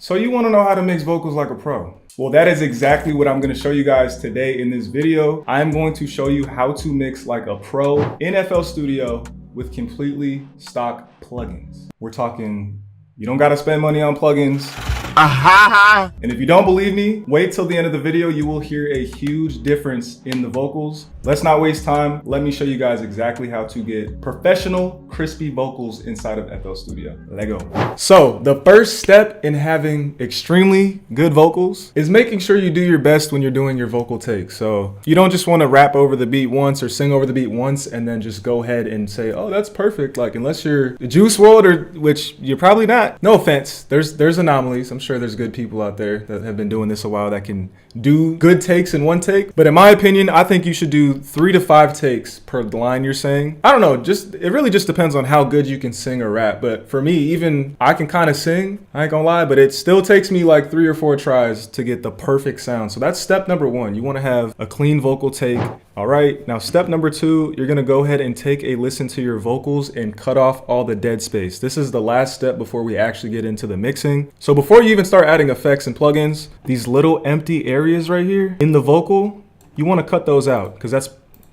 So you want to know how to mix vocals like a pro? Well, that is exactly what I'm going to show you guys today in this video. I'm going to show you how to mix like a pro in FL Studio with completely stock plugins. We're talking, you don't got to spend money on plugins. And if you don't believe me, wait till the end of the video. You will hear a huge difference in the vocals. Let's not waste time. Let me show you guys exactly how to get professional, crispy vocals inside of FL Studio. Let go. So the first step in having extremely good vocals is making sure you do your best when you're doing your vocal takes. So you don't just want to rap over the beat once or sing over the beat once and then just go ahead and say, oh, that's perfect. Like, unless you're the Juice WRLD, or which you're probably not. No offense. There's anomalies. I'm sure there's good people out there that have been doing this a while that can do good takes in one take. But in my opinion, I think you should do 3 to 5 takes per line you're saying. I don't know, it really just depends on how good you can sing or rap. But for me, even I can kind of sing, I ain't gonna lie, but it still takes me like 3 or 4 tries to get the perfect sound. So that's step number 1. You want to have a clean vocal take. All right, now step number 2, you're gonna go ahead and take a listen to your vocals and cut off all the dead space. This is the last step before we actually get into the mixing. So before you even start adding effects and plugins, these little empty areas right here in the vocal, you wanna cut those out, because that's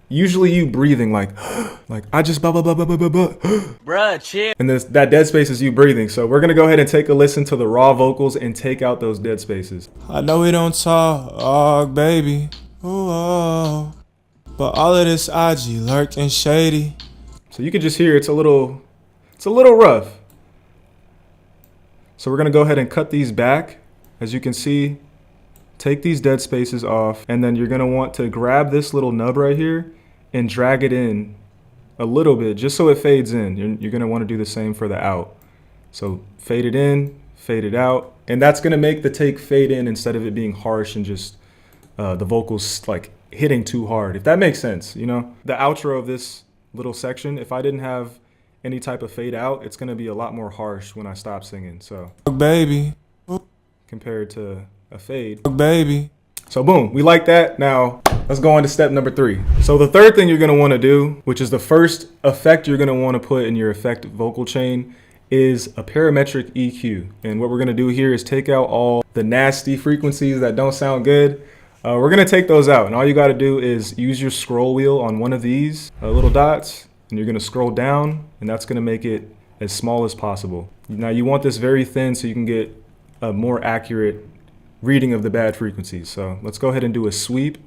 usually you breathing like I just blah, blah, blah, blah, blah, blah, blah. Bruh, chill. And that dead space is you breathing. So we're gonna go ahead and take a listen to the raw vocals and take out those dead spaces. I know we don't talk, baby. Ooh, oh. But all of this IG lurking shady. So you can just hear it's a little rough. So we're gonna go ahead and cut these back. As you can see, take these dead spaces off, and then you're gonna want to grab this little nub right here and drag it in a little bit, just so it fades in. You're gonna wanna do the same for the out. So fade it in, fade it out, and that's gonna make the take fade in instead of it being harsh and just the vocals like hitting too hard, if that makes sense. You know, the outro of this little section, if I didn't have any type of fade out, it's gonna be a lot more harsh when I stop singing. So baby, compared to a fade, baby. So boom, we like that. Now let's go on to step number 3. So the third thing you're gonna wanna do, which is the first effect you're gonna wanna put in your effect vocal chain, is a parametric EQ. And what we're gonna do here is take out all the nasty frequencies that don't sound good. We're gonna take those out, and all you gotta do is use your scroll wheel on one of these little dots, and you're gonna scroll down, and that's gonna make it as small as possible. Now you want this very thin so you can get a more accurate reading of the bad frequencies. So let's go ahead and do a sweep.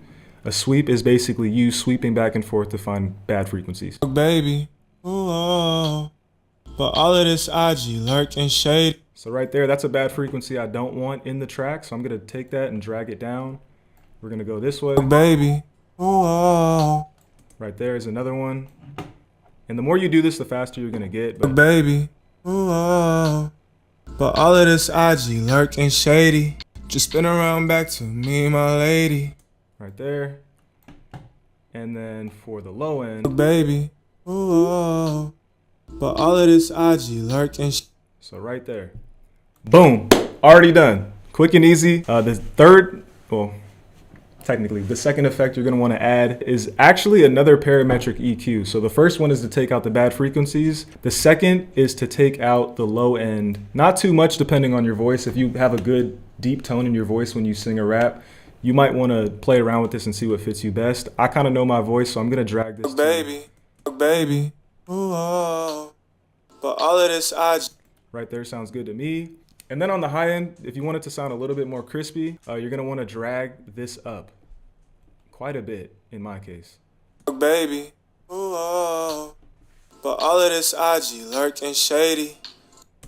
A sweep is basically you sweeping back and forth to find bad frequencies. Baby, ooh, oh. But all of this IG lurking shade. So right there, that's a bad frequency I don't want in the track. So I'm gonna take that and drag it down. We're gonna go this way. Baby, ooh, oh. Right there is another one. And the more you do this, the faster you're gonna get. But baby, ooh, oh. But all of this IG lurking shady. Just spin around back to me, my lady. Right there. And then for the low end, baby, ooh, oh. But all of this IG lurking. So right there. Boom. Already done. Quick and easy. Technically, the second effect you're going to want to add is actually another parametric EQ. So the first one is to take out the bad frequencies. The second is to take out the low end. Not too much depending on your voice. If you have a good deep tone in your voice when you sing or rap, you might want to play around with this and see what fits you best. I kind of know my voice, so I'm going to drag this. Baby, ooh, oh. But all of this IG. Right there sounds good to me. And then on the high end, if you want it to sound a little bit more crispy, you're going to want to drag this up. Quite a bit, in my case. Baby, ooh, oh. But all of this IG lurking shady.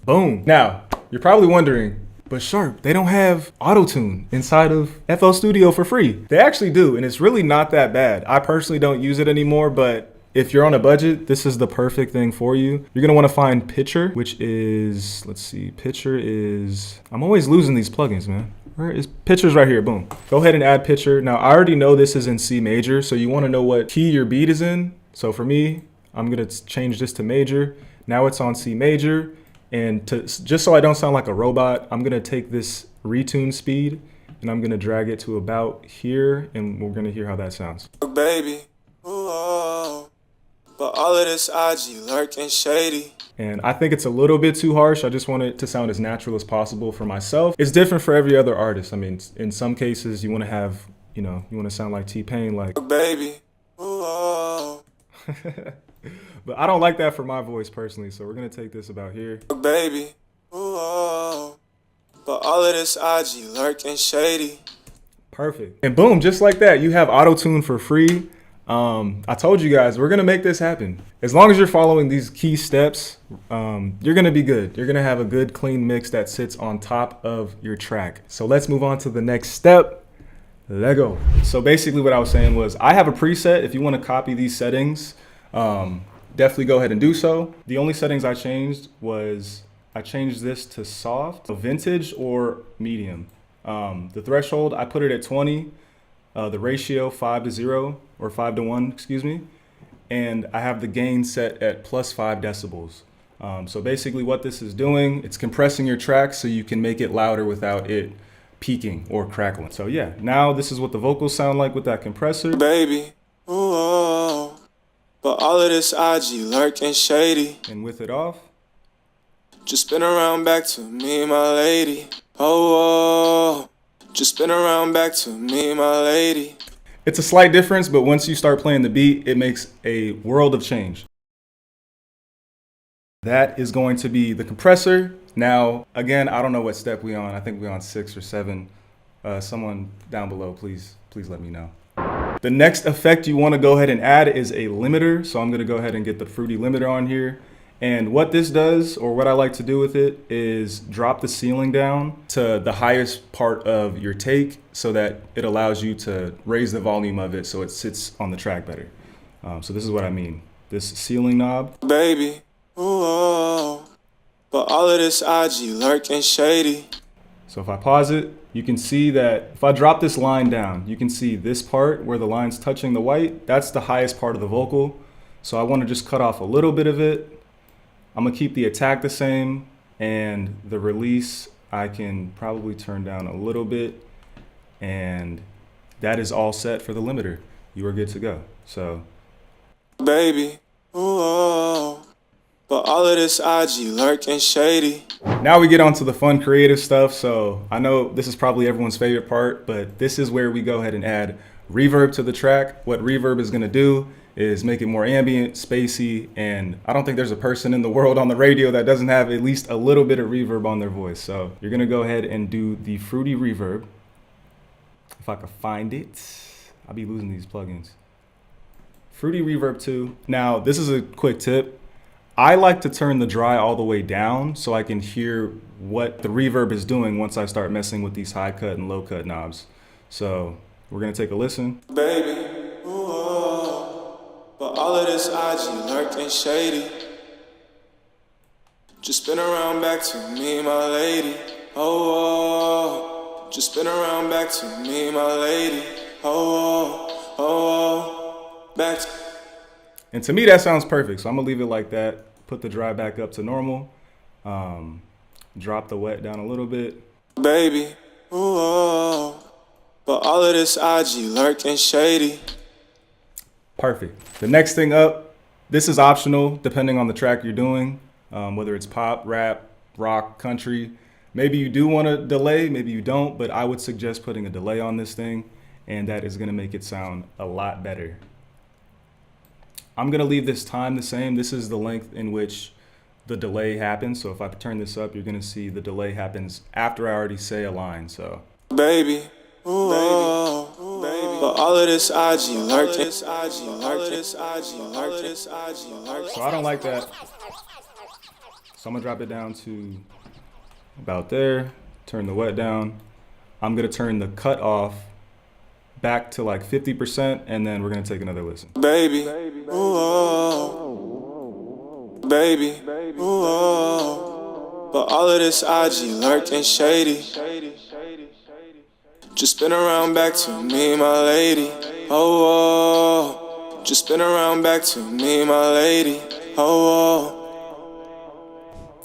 Boom. Now, you're probably wondering, but Sharp, they don't have auto-tune inside of FL Studio for free. They actually do, and it's really not that bad. I personally don't use it anymore, but if you're on a budget, this is the perfect thing for you. You're gonna wanna find Pitcher, which is, let's see, Pitcher is, I'm always losing these plugins, man. Where is Pitcher's right here, boom. Go ahead and add Pitcher. Now, I already know this is in C major, so you wanna know what key your beat is in. So for me, I'm gonna change this to major. Now it's on C major, and just so I don't sound like a robot, I'm gonna take this retune speed, and I'm gonna drag it to about here, and we're gonna hear how that sounds. Baby, ooh, oh. But all of this IG lurking shady. And I think it's a little bit too harsh. I just want it to sound as natural as possible for myself. It's different for every other artist. I mean, in some cases you want to have, you want to sound like T-Pain, like, Baby. Ooh, oh. But I don't like that for my voice personally. So we're going to take this about here. Baby. Ooh, oh. But all of this IG lurking shady. Perfect. And boom, just like that, you have auto-tune for free. I told you guys, we're going to make this happen. As long as you're following these key steps, you're going to be good. You're going to have a good, clean mix that sits on top of your track. So let's move on to the next step. Let go. So basically what I was saying was I have a preset. If you want to copy these settings, definitely go ahead and do so. The only settings I changed was I changed this to soft, vintage, or medium. The threshold, I put it at 20. The ratio 5:0 or 5:1, excuse me. And I have the gain set at +5 decibels. So basically what this is doing, it's compressing your track so you can make it louder without it peaking or crackling. So yeah, now this is what the vocals sound like with that compressor. Baby, ooh, oh. But all of this IG lurking shady. And with it off. Just spin around back to me, my lady. Oh, oh. Just spin around back to me, my lady. It's a slight difference, but once you start playing the beat, it makes a world of change. That is going to be the compressor. Now, again, I don't know what step we're on. I think we're on 6 or 7. Someone down below, please let me know. The next effect you want to go ahead and add is a limiter. So I'm going to go ahead and get the Fruity limiter on here. And what this does, or what I like to do with it, is drop the ceiling down to the highest part of your take so that it allows you to raise the volume of it so it sits on the track better. So this is what I mean. This ceiling knob. Baby, ooh, oh. But all of this IG lurking shady. So if I pause it, you can see that if I drop this line down, you can see this part where the line's touching the white. That's the highest part of the vocal. So I want to just cut off a little bit of it. I'm gonna keep the attack the same, and the release I can probably turn down a little bit, and that is all set for the limiter. You are good to go. So, baby, ooh, oh. But all of this IG lurking shady. Now we get on to the fun creative stuff. So I know this is probably everyone's favorite part, but this is where we go ahead and add reverb to the track. What reverb is gonna do is make it more ambient, spacey, and I don't think there's a person in the world on the radio that doesn't have at least a little bit of reverb on their voice. So you're gonna go ahead and do the Fruity reverb. If I can find it, I'll be losing these plugins. Fruity reverb 2. Now, this is a quick tip. I like to turn the dry all the way down so I can hear what the reverb is doing once I start messing with these high cut and low cut knobs. So we're gonna take a listen. Baby, ooh, oh. But all of this IG lurking shady. Just spin around back to me, my lady. Oh, oh. Just spin around back to me, my lady. Oh, oh, oh. Back to... And to me, that sounds perfect. So I'm gonna leave it like that. Put the dry back up to normal. Drop the wet down a little bit. Baby, ooh, oh. But all of this IG lurking shady. Perfect. The next thing up, this is optional depending on the track you're doing, whether it's pop, rap, rock, country. Maybe you do want a delay, maybe you don't, but I would suggest putting a delay on this thing, and that is gonna make it sound a lot better. I'm gonna leave this time the same. This is the length in which the delay happens. So if I turn this up, you're gonna see the delay happens after I already say a line, so. Baby, ooh, oh, baby. But all of this IG lurking, So I don't like that. So I'm gonna drop it down to about there, turn the wet down. I'm gonna turn the cut off back to like 50%, and then we're gonna take another listen. Baby, ooh, oh. Baby, ooh, oh. But all of this IG lurking shady. Just spin around back to me, my lady. Oh, oh. Just spin around back to me, my lady. Oh,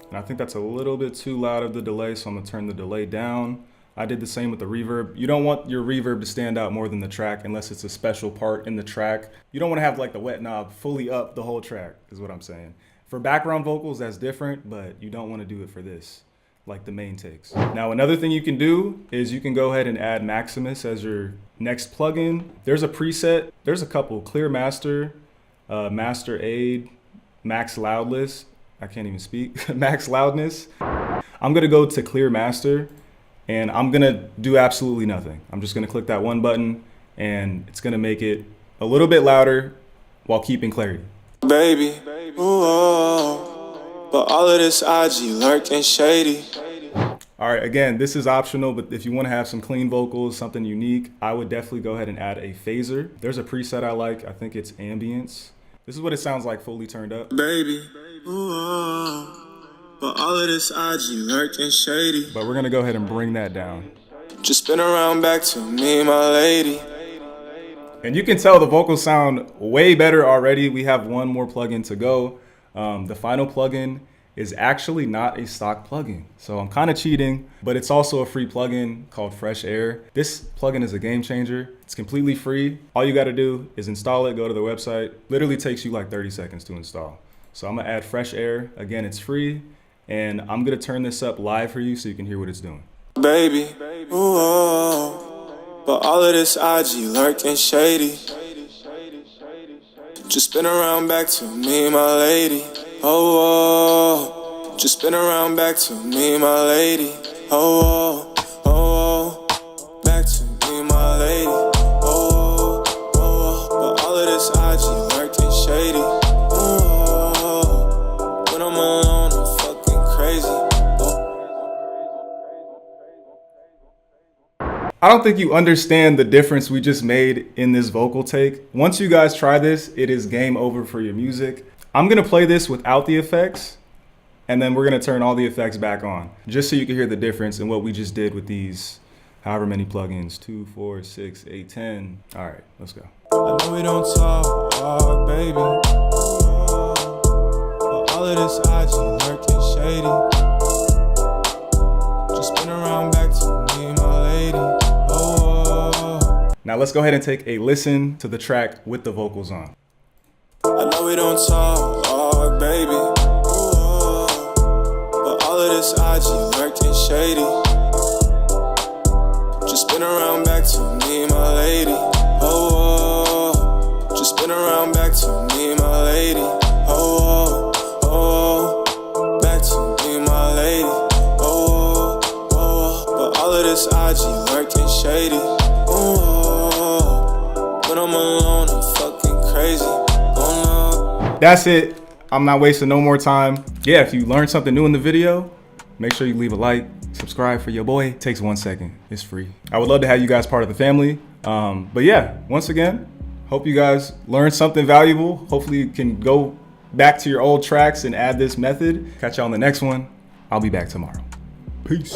and I think that's a little bit too loud of the delay, so I'm gonna turn the delay down. I did the same with the reverb. You don't want your reverb to stand out more than the track unless it's a special part in the track. You don't want to have like the wet knob fully up the whole track, is what I'm saying. For background vocals, that's different, but you don't want to do it for this, like the main takes. Now, another thing you can do is you can go ahead and add Maximus as your next plugin. There's a preset, there's a couple, Clear Master, Master Aid, Max Loudness. I can't even speak, Max Loudness. I'm gonna go to Clear Master and I'm gonna do absolutely nothing. I'm just gonna click that one button and it's gonna make it a little bit louder while keeping clarity. Baby, ooh, oh, but all of this IG lurking shady. All right, again, this is optional, but if you wanna have some clean vocals, something unique, I would definitely go ahead and add a phaser. There's a preset I like, I think it's Ambience. This is what it sounds like fully turned up. Baby, ooh, oh, but all of this IG lurking shady. But we're gonna go ahead and bring that down. Just spin around back to me, my lady. And you can tell the vocals sound way better already. We have one more plugin to go. The final plugin is actually not a stock plugin. So I'm kind of cheating, but it's also a free plugin called Fresh Air. This plugin is a game changer. It's completely free. All you gotta do is install it, go to the website. Literally takes you like 30 seconds to install. So I'm gonna add Fresh Air. Again, it's free. And I'm gonna turn this up live for you so you can hear what it's doing. Baby, ooh, oh, but all of this IG lurking shady. Just spin around back to me, my lady. Oh, oh, just spin around back to me, my lady. Oh, oh, oh, back to me, my lady. Oh, oh, but all of this IG lurking shady. Oh, when I'm alone, I'm fucking crazy. I don't think you understand the difference we just made in this vocal take. Once you guys try this, it is game over for your music. I'm gonna play this without the effects, and then we're gonna turn all the effects back on, just so you can hear the difference in what we just did with these however many plugins, 2, 4, 6, 8, 10. All right, let's go. I know we don't talk, baby, but all of this IG lurking shady. Just spin around back to me, my lady. Oh. Now let's go ahead and take a listen to the track with the vocals on. I know we don't talk, baby, but all of this IG lurking shady. Just spin around back to me, my lady. Oh, just spin around back to me, my lady. Oh, oh, back to me, my lady. Oh, oh, but all of this IG lurking shady. Oh, when I'm alone, I'm fucking crazy. That's it. I'm not wasting no more time. Yeah, if you learned something new in the video, make sure you leave a like, subscribe for your boy. It takes 1 second. It's free. I would love to have you guys part of the family. But yeah, once again, hope you guys learned something valuable. Hopefully you can go back to your old tracks and add this method. Catch you on the next one. I'll be back tomorrow. Peace.